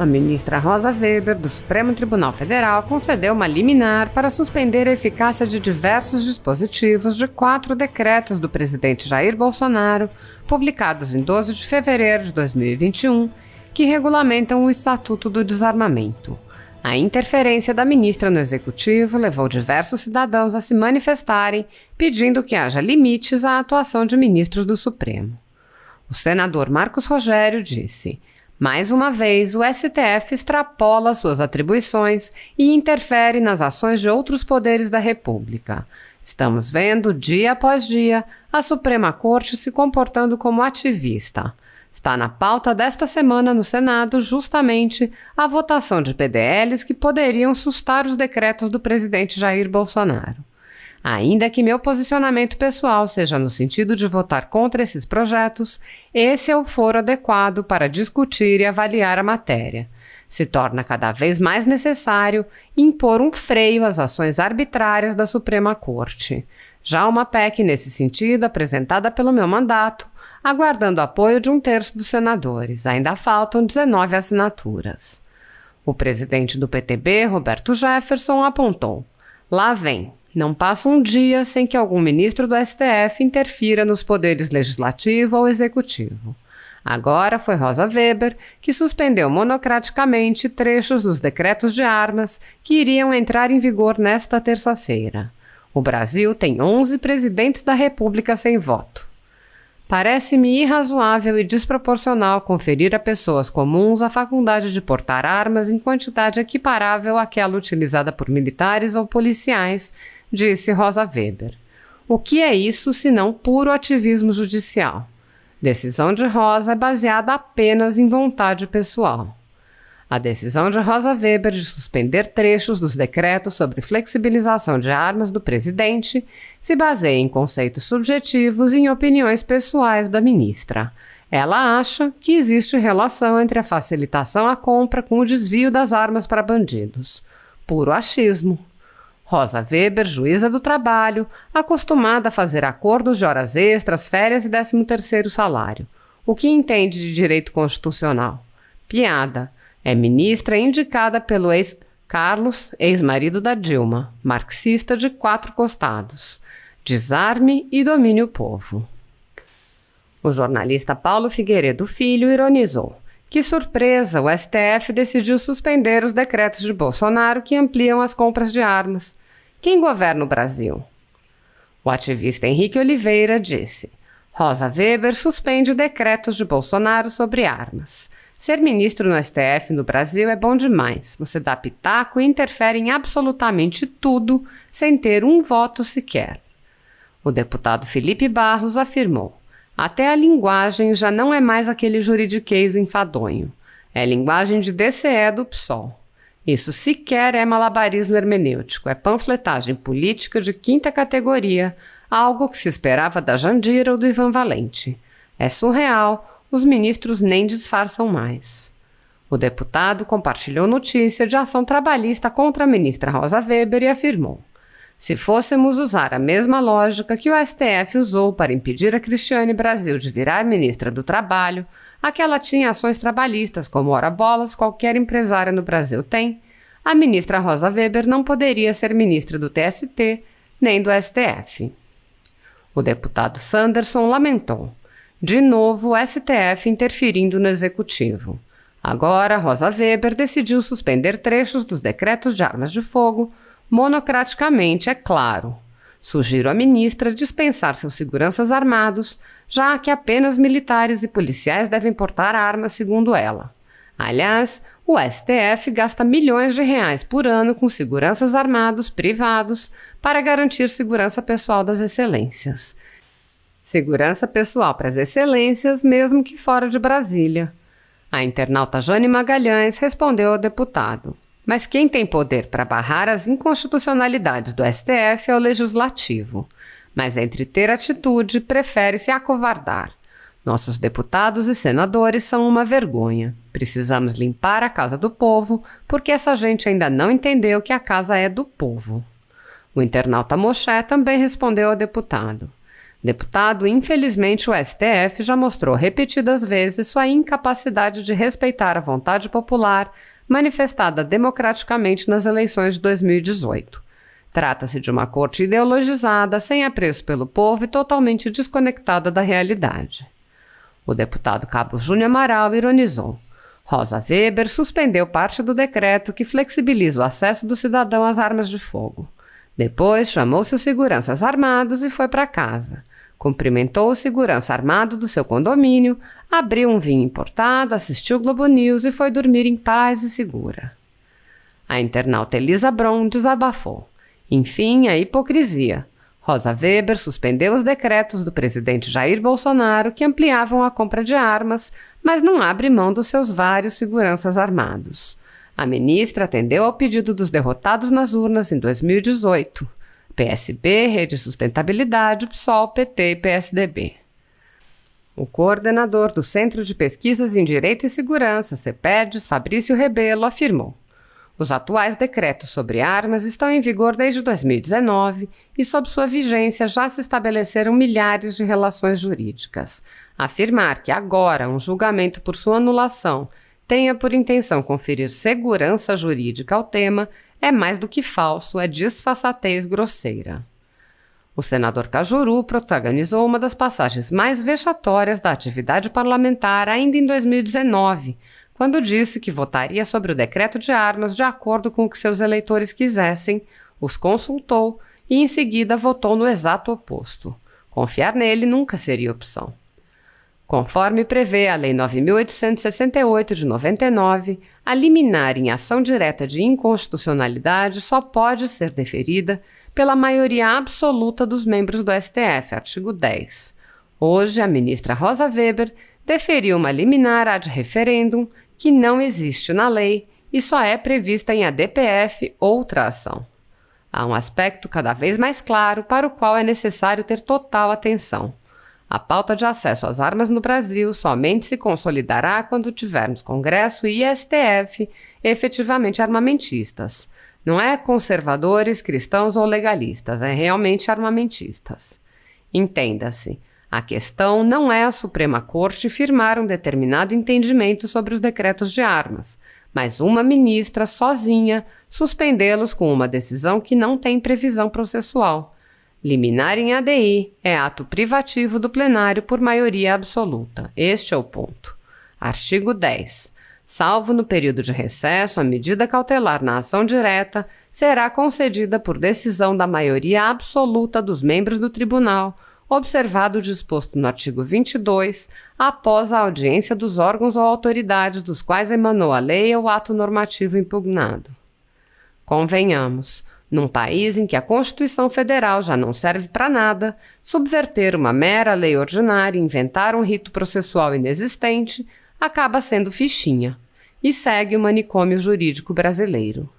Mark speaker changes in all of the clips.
Speaker 1: A ministra Rosa Weber, do Supremo Tribunal Federal, concedeu uma liminar para suspender a eficácia de diversos dispositivos de 4 decretos do presidente Jair Bolsonaro, publicados em 12 de fevereiro de 2021, que regulamentam o Estatuto do Desarmamento. A interferência da ministra no Executivo levou diversos cidadãos a se manifestarem, pedindo que haja limites à atuação de ministros do Supremo. O senador Marcos Rogério disse: mais uma vez, o STF extrapola suas atribuições e interfere nas ações de outros poderes da República. Estamos vendo, dia após dia, a Suprema Corte se comportando como ativista. Está na pauta desta semana no Senado, justamente, a votação de PDLs que poderiam sustar os decretos do presidente Jair Bolsonaro. Ainda que meu posicionamento pessoal seja no sentido de votar contra esses projetos, esse é o foro adequado para discutir e avaliar a matéria. Se torna cada vez mais necessário impor um freio às ações arbitrárias da Suprema Corte. Já uma PEC nesse sentido, apresentada pelo meu mandato, aguardando apoio de 1/3 dos senadores. Ainda faltam 19 assinaturas. O presidente do PTB, Roberto Jefferson, apontou: lá vem. Não passa um dia sem que algum ministro do STF interfira nos poderes legislativo ou executivo. Agora foi Rosa Weber que suspendeu monocraticamente trechos dos decretos de armas que iriam entrar em vigor nesta terça-feira. O Brasil tem 11 presidentes da República sem voto. Parece-me irrazoável e desproporcional conferir a pessoas comuns a faculdade de portar armas em quantidade equiparável àquela utilizada por militares ou policiais, disse Rosa Weber. O que é isso senão puro ativismo judicial? Decisão de Rosa é baseada apenas em vontade pessoal. A decisão de Rosa Weber de suspender trechos dos decretos sobre flexibilização de armas do presidente se baseia em conceitos subjetivos e em opiniões pessoais da ministra. Ela acha que existe relação entre a facilitação à compra com o desvio das armas para bandidos. Puro achismo. Rosa Weber, juíza do trabalho, acostumada a fazer acordos de horas extras, férias e 13º salário. O que entende de direito constitucional? Piada. É ministra indicada pelo Carlos, ex-marido da Dilma, marxista de 4 costados. Desarme e domine o povo. O jornalista Paulo Figueiredo Filho ironizou: que surpresa, o STF decidiu suspender os decretos de Bolsonaro que ampliam as compras de armas. Quem governa o Brasil? O ativista Henrique Oliveira disse: Rosa Weber suspende decretos de Bolsonaro sobre armas. Ser ministro no STF no Brasil é bom demais. Você dá pitaco e interfere em absolutamente tudo sem ter um voto sequer. O deputado Felipe Barros afirmou: até a linguagem já não é mais aquele juridiquês enfadonho. É linguagem de DCE do PSOL. Isso sequer é malabarismo hermenêutico, é panfletagem política de 5ª categoria, algo que se esperava da Jandira ou do Ivan Valente. É surreal. Os ministros nem disfarçam mais. O deputado compartilhou notícia de ação trabalhista contra a ministra Rosa Weber e afirmou: se fôssemos usar a mesma lógica que o STF usou para impedir a Cristiane Brasil de virar ministra do Trabalho, a que ela tinha ações trabalhistas como ora-bolas qualquer empresária no Brasil tem, a ministra Rosa Weber não poderia ser ministra do TST nem do STF. O deputado Sanderson lamentou: de novo, o STF interferindo no Executivo. Agora, Rosa Weber decidiu suspender trechos dos decretos de armas de fogo, monocraticamente, é claro. Sugiro à ministra dispensar seus seguranças armados, já que apenas militares e policiais devem portar armas, segundo ela. Aliás, o STF gasta milhões de reais por ano com seguranças armados privados para garantir segurança pessoal das excelências. Segurança pessoal para as excelências, mesmo que fora de Brasília. A internauta Jane Magalhães respondeu ao deputado: mas quem tem poder para barrar as inconstitucionalidades do STF é o Legislativo. Mas entre ter atitude, prefere se acovardar. Nossos deputados e senadores são uma vergonha. Precisamos limpar a casa do povo, porque essa gente ainda não entendeu que a casa é do povo. O internauta Moché também respondeu ao deputado: Deputado, infelizmente o STF já mostrou repetidas vezes sua incapacidade de respeitar a vontade popular manifestada democraticamente nas eleições de 2018. Trata-se de uma corte ideologizada, sem apreço pelo povo e totalmente desconectada da realidade. O deputado Cabo Júnior Amaral ironizou. Rosa Weber suspendeu parte do decreto que flexibiliza o acesso do cidadão às armas de fogo. Depois chamou seus seguranças armados e foi para casa. Cumprimentou o segurança armado do seu condomínio, abriu um vinho importado, assistiu Globo News e foi dormir em paz e segura. A internauta Elisa Bron desabafou. Enfim, a hipocrisia. Rosa Weber suspendeu os decretos do presidente Jair Bolsonaro que ampliavam a compra de armas, mas não abre mão dos seus vários seguranças armados. A ministra atendeu ao pedido dos derrotados nas urnas em 2018. PSB, Rede Sustentabilidade, PSOL, PT e PSDB. O coordenador do Centro de Pesquisas em Direito e Segurança, CEPEDES, Fabrício Rebelo, afirmou: os atuais decretos sobre armas estão em vigor desde 2019 e, sob sua vigência, já se estabeleceram milhares de relações jurídicas. Afirmar que agora um julgamento por sua anulação tenha por intenção conferir segurança jurídica ao tema é mais do que falso, é disfarçatez grosseira. O senador Cajuru protagonizou uma das passagens mais vexatórias da atividade parlamentar ainda em 2019, quando disse que votaria sobre o decreto de armas de acordo com o que seus eleitores quisessem, os consultou e em seguida votou no exato oposto. Confiar nele nunca seria opção. Conforme prevê a Lei 9.868 de 99, a liminar em ação direta de inconstitucionalidade só pode ser deferida pela maioria absoluta dos membros do STF, artigo 10. Hoje, a ministra Rosa Weber deferiu uma liminar ad referendum que não existe na lei e só é prevista em ADPF, outra ação. Há um aspecto cada vez mais claro para o qual é necessário ter total atenção. A pauta de acesso às armas no Brasil somente se consolidará quando tivermos Congresso e STF efetivamente armamentistas. Não é conservadores, cristãos ou legalistas, é realmente armamentistas. Entenda-se, a questão não é a Suprema Corte firmar um determinado entendimento sobre os decretos de armas, mas uma ministra sozinha suspendê-los com uma decisão que não tem previsão processual. Liminar em ADI é ato privativo do plenário por maioria absoluta. Este é o ponto. Artigo 10. Salvo no período de recesso, a medida cautelar na ação direta será concedida por decisão da maioria absoluta dos membros do tribunal, observado o disposto no artigo 22, após a audiência dos órgãos ou autoridades dos quais emanou a lei ou ato normativo impugnado. Convenhamos, num país em que a Constituição Federal já não serve para nada, subverter uma mera lei ordinária e inventar um rito processual inexistente acaba sendo fichinha e segue o manicômio jurídico brasileiro.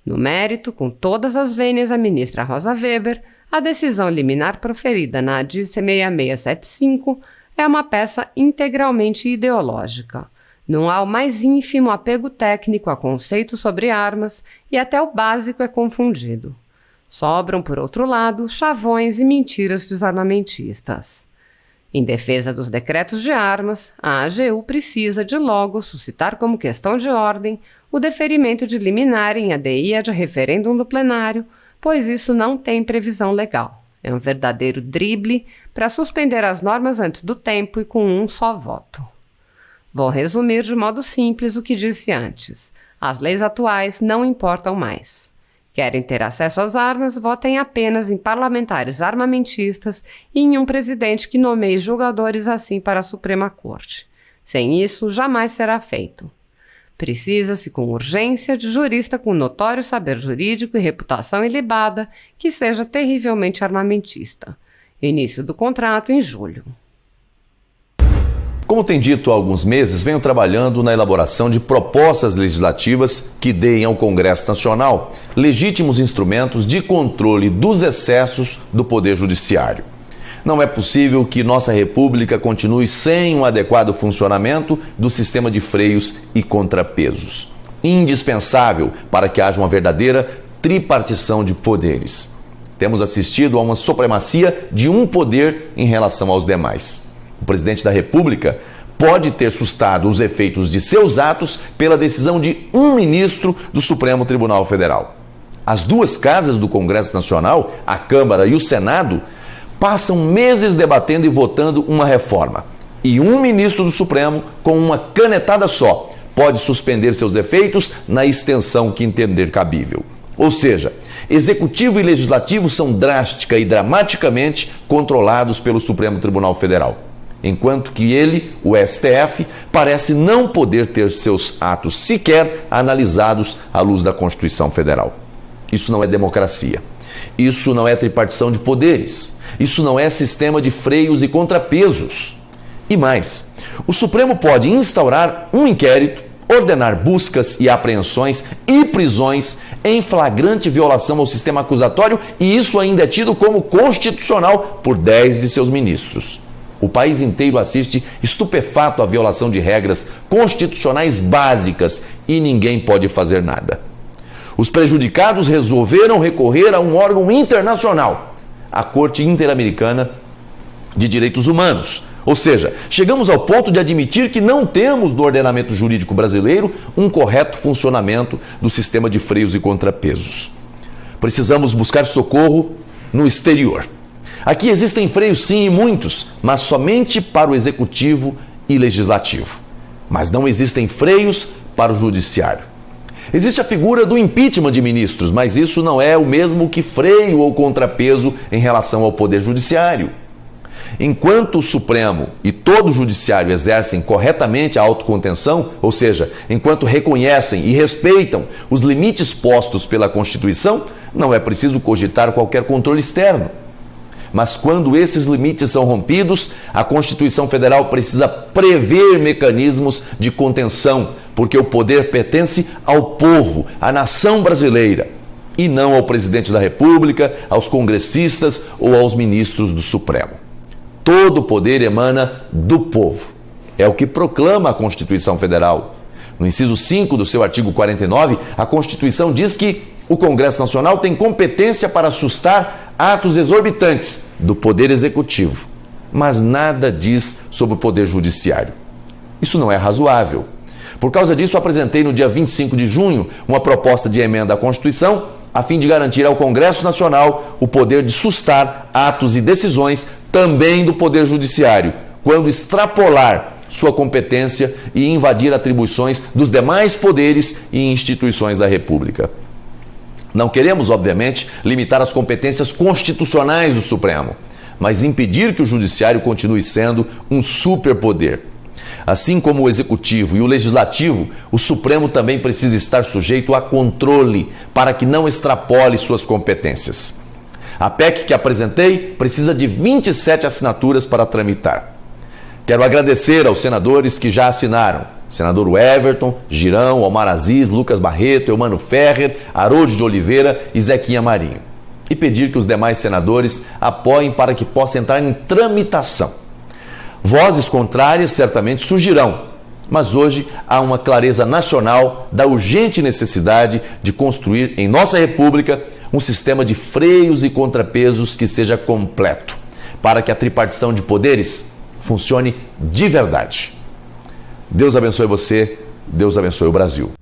Speaker 1: No mérito, com todas as vênias, a ministra Rosa Weber, a decisão liminar proferida na ADI 6675 é uma peça integralmente ideológica. Não há o mais ínfimo apego técnico a conceitos sobre armas e até o básico é confundido. Sobram, por outro lado, chavões e mentiras desarmamentistas. Em defesa dos decretos de armas, a AGU precisa de logo suscitar como questão de ordem o deferimento de liminar em ADI ad referendum do plenário, pois isso não tem previsão legal. É um verdadeiro drible para suspender as normas antes do tempo e com um só voto. Vou resumir de modo simples o que disse antes. As leis atuais não importam mais. Querem ter acesso às armas, votem apenas em parlamentares armamentistas e em um presidente que nomeie julgadores assim para a Suprema Corte. Sem isso, jamais será feito. Precisa-se com urgência de jurista com notório saber jurídico e reputação ilibada que seja terrivelmente armamentista. Início do contrato em julho.
Speaker 2: Como tem dito há alguns meses, venho trabalhando na elaboração de propostas legislativas que deem ao Congresso Nacional legítimos instrumentos de controle dos excessos do Poder Judiciário. Não é possível que nossa República continue sem um adequado funcionamento do sistema de freios e contrapesos. Indispensável para que haja uma verdadeira tripartição de poderes. Temos assistido a uma supremacia de um poder em relação aos demais. O presidente da República pode ter sustado os efeitos de seus atos pela decisão de um ministro do Supremo Tribunal Federal. As duas casas do Congresso Nacional, a Câmara e o Senado, passam meses debatendo e votando uma reforma. E um ministro do Supremo, com uma canetada só, pode suspender seus efeitos na extensão que entender cabível. Ou seja, Executivo e Legislativo são drástica e dramaticamente controlados pelo Supremo Tribunal Federal, enquanto que ele, o STF, parece não poder ter seus atos sequer analisados à luz da Constituição Federal. Isso não é democracia. Isso não é tripartição de poderes. Isso não é sistema de freios e contrapesos. E mais, o Supremo pode instaurar um inquérito, ordenar buscas e apreensões e prisões em flagrante violação ao sistema acusatório, e isso ainda é tido como constitucional por 10 de seus ministros. O país inteiro assiste estupefato à violação de regras constitucionais básicas e ninguém pode fazer nada. Os prejudicados resolveram recorrer a um órgão internacional, a Corte Interamericana de Direitos Humanos. Ou seja, chegamos ao ponto de admitir que não temos no ordenamento jurídico brasileiro um correto funcionamento do sistema de freios e contrapesos. Precisamos buscar socorro no exterior. Aqui existem freios sim, e muitos, mas somente para o Executivo e Legislativo. Mas não existem freios para o Judiciário. Existe a figura do impeachment de ministros, mas isso não é o mesmo que freio ou contrapeso em relação ao Poder Judiciário. Enquanto o Supremo e todo o Judiciário exercem corretamente a autocontenção, ou seja, enquanto reconhecem e respeitam os limites postos pela Constituição, não é preciso cogitar qualquer controle externo. Mas quando esses limites são rompidos, a Constituição Federal precisa prever mecanismos de contenção, porque o poder pertence ao povo, à nação brasileira, e não ao presidente da República, aos congressistas ou aos ministros do Supremo. Todo o poder emana do povo. É o que proclama a Constituição Federal. No inciso 5 do seu artigo 49, a Constituição diz que o Congresso Nacional tem competência para sustar atos exorbitantes do Poder Executivo, mas nada diz sobre o Poder Judiciário. Isso não é razoável. Por causa disso, apresentei no dia 25 de junho uma proposta de emenda à Constituição a fim de garantir ao Congresso Nacional o poder de sustar atos e decisões também do Poder Judiciário, quando extrapolar sua competência e invadir atribuições dos demais poderes e instituições da República. Não queremos, obviamente, limitar as competências constitucionais do Supremo, mas impedir que o Judiciário continue sendo um superpoder. Assim como o Executivo e o Legislativo, o Supremo também precisa estar sujeito a controle para que não extrapole suas competências. A PEC que apresentei precisa de 27 assinaturas para tramitar. Quero agradecer aos senadores que já assinaram: senador Everton, Girão, Omar Aziz, Lucas Barreto, Eumano Ferrer, Haroldo de Oliveira e Zequinha Marinho. E pedir que os demais senadores apoiem para que possa entrar em tramitação. Vozes contrárias certamente surgirão, mas hoje há uma clareza nacional da urgente necessidade de construir em nossa República um sistema de freios e contrapesos que seja completo, para que a tripartição de poderes funcione de verdade. Deus abençoe você, Deus abençoe o Brasil.